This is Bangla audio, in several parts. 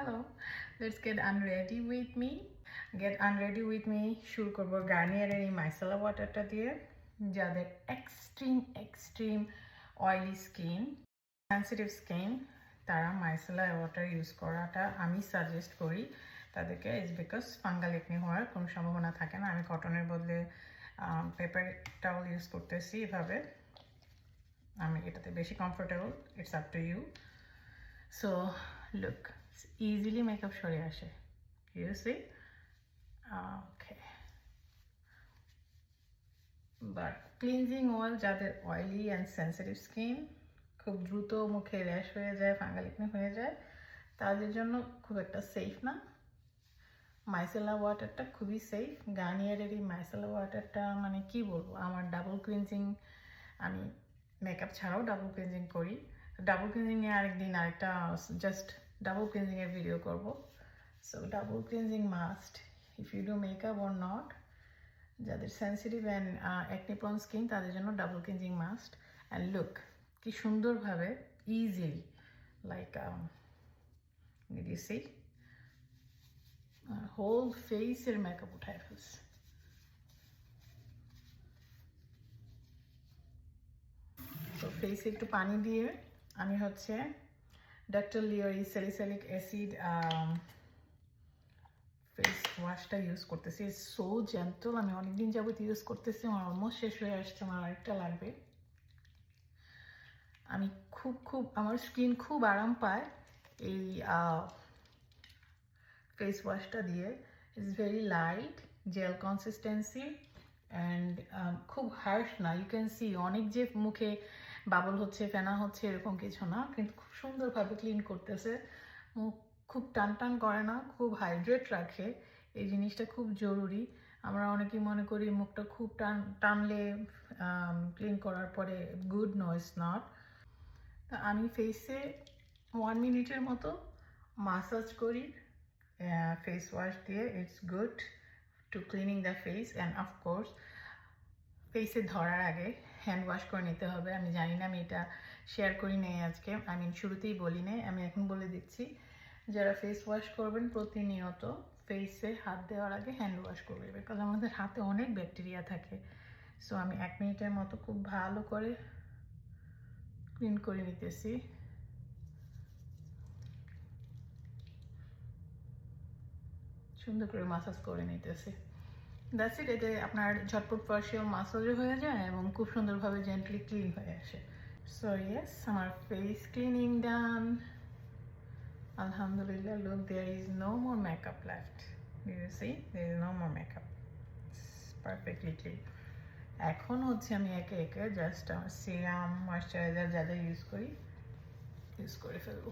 Hello, let's get unready with me. Get unready with me শুরু করবো গার্নিয়ারের এই মাইসেলা ওয়াটারটা দিয়ে। যাদের extreme oily skin, sensitive skin, তারা মাইসেলা ওয়াটার ইউজ করাটা আমি সাজেস্ট করি তাদেরকে। ইজ বিকজ ফাঙ্গাল একনি হওয়ার কোনো সম্ভাবনা থাকে না। আমি কটনের বদলে পেপার টাওয়াল ইউজ করতেছি এভাবে। আমি এটাতে বেশি comfortable. It's up to you. So look, easily makeup সরে আসে। You see? Okay. But cleansing oil যাদের oily and sensitive skin, খুব দ্রুত মুখে র্যাশ হয়ে যায়, ফাঙ্গাল একনি হয়ে যায়, তাদের জন্য খুব একটা সেফ না। মাইসেলা ওয়াটারটা খুবই সেফ। গার্নিয়ারের এই মাইসেলা ওয়াটারটা মানে কি বলবো, আমার ডাবল ক্লিনজিং, আমি মেকআপ ছাড়াও ডাবল ক্লিনজিং করি। ডাবল ক্লিনজিং নিয়ে আরেকদিন আরেকটা জাস্ট ডাবল ক্লিনজিংয়ের ভিডিও করব। So double cleansing must if you do makeup or not. যাদের sensitive and acne prone skin তাদের জন্য double cleansing must. And look কি সুন্দরভাবে easily like did you see whole ফেসের মেকআপ উঠায় ফেলছে। তো ফেসে একটু পানি দিয়ে আমি হচ্ছে ডক্টর লিওর এই স্যালিসাইলিক অ্যাসিড ফেস ওয়াশটা ইউজ করতেছি। সো জেন্টল, আমি অনেকদিন যাবত ইউজ করতেছি, আমার অলমোস্ট শেষ হয়ে আসছে, আমার আরেকটা লাগবে। আমি আমার স্কিন খুব আরাম পায় এই ফেস ওয়াশটা দিয়ে। It's very light, gel consistency and খুব হার্শ না। ইউ ক্যান সি অনেক যে মুখে বাবল হচ্ছে, ফেনা হচ্ছে, এরকম কিছু না, কিন্তু খুব সুন্দরভাবে ক্লিন করতেছে। মুখ খুব টান করে না, খুব হাইড্রেট রাখে। এই জিনিসটা খুব জরুরি। আমরা অনেকেই মনে করি মুখটা খুব টানলে ক্লিন করার পরে গুড, নো ইটস নট। তা আমি ফেসে 1 মিনিটের মতো মাসাজ করি ফেস ওয়াশ দিয়ে। It's good to cleaning the face and of course ফেসে ধরার আগে হ্যান্ড ওয়াশ করে নিতে হবে। আমি জানি না, আমি এটা শেয়ার করি নাই আজকে, শুরুতেই বলি নাই, আমি এখন বলে দিচ্ছি। যারা ফেস ওয়াশ করবেন প্রতিনিয়ত ফেসে হাত দেওয়ার আগে হ্যান্ড ওয়াশ করবে, বিকজ আমাদের হাতে অনেক ব্যাকটেরিয়া থাকে। সো আমি 1 মিনিটের মতো খুব ভালো করে ক্লিন করে নিতেছি। সুন্দর করে মাসাজ করে নিতেছি। That's it. এতে আপনার ঝটপট পার্শিয়াল মাসাজও হয়ে যায় এবং খুব সুন্দরভাবে জেন্টলি ক্লিন হয়ে আসে। সো ইয়েস, আমার face cleaning done. Alhamdulillah, look, there is no more makeup left. Do you see? There is no more makeup. It's perfectly clean. এখন হচ্ছে আমি একে একে জাস্ট আমার সিরাম, ময়শ্চারাইজার যা যা ইউজ করে ফেলবো।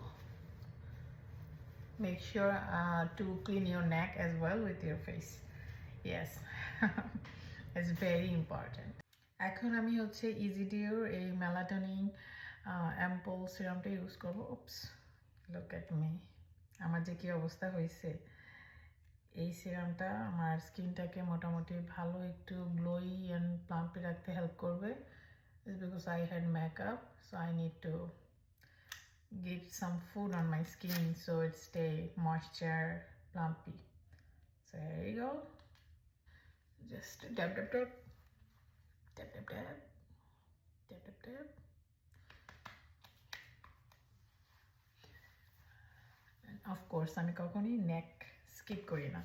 Make sure to clean your neck as well with your face. Yes, it's very important. এখন আমি হচ্ছে ইজিডিওর এই মেলাটোনিন অ্যাম্পল সিরামটা ইউজ করবো। উপস, লুক এট মি, আমার যে কী অবস্থা হয়েছে। এই সিরামটা আমার স্কিনটাকে মোটামুটি ভালো একটু গ্লোই অ্যান্ড প্লাম্পি রাখতে হেল্প করবে। It's because I had makeup, so I need to give some food on my skin so it stay moisture, plumpy. So here you go. Just dab dab dab dab dab dab dab dab dab. And of course আমি কখনোই neck skip করি না।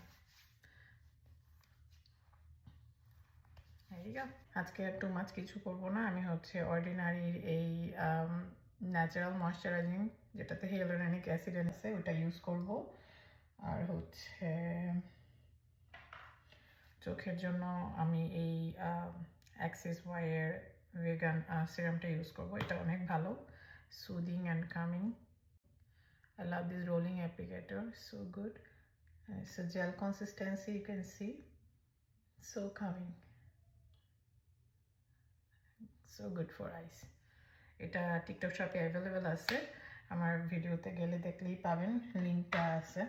There you go. আজকে আর টু মাছ কিছু করবো না। আমি হচ্ছে অর্ডিনারির এই ন্যাচারাল ময়শ্চারাইজিং, যেটাতে হিয়ালুরোনিক অ্যাসিড আছে, ওটা ইউজ করব। আর হচ্ছে চোখের জন্য আমি এই অ্যাক্সিস ওয়াইয়ের ভেগান সিরামটা ইউজ করব। এটা অনেক ভালো, soothing and coming. I love this rolling applicator, so good. It's a gel consistency, you can see, so calming, so good for eyes. এটা টিকটক শপে অ্যাভেলেবেল আছে, আমার ভিডিওতে গেলে দেখলেই পাবেন, লিঙ্কটা আছে।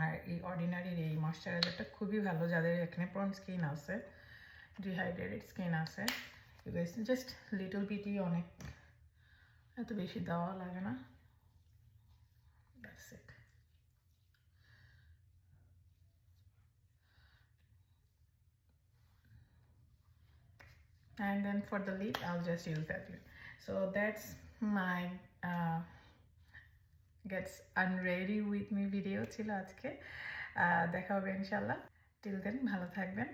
আর এই অর্ডিনারির এই ময়শ্চারাইজারটা খুবই ভালো যাদের এখানে প্রন স্কিন আছে, ডিহাইড্রেটেড স্কিন আছে। জাস্ট লিটল বিটই, অনেক এত বেশি দেওয়া লাগে না। That's it. and then for the lip I'll just use that lip. So that's my gets unready with me video ছিল আজকে। দেখা হবে ইনশাল্লাহ। টিল দেন ভালো থাকবেন।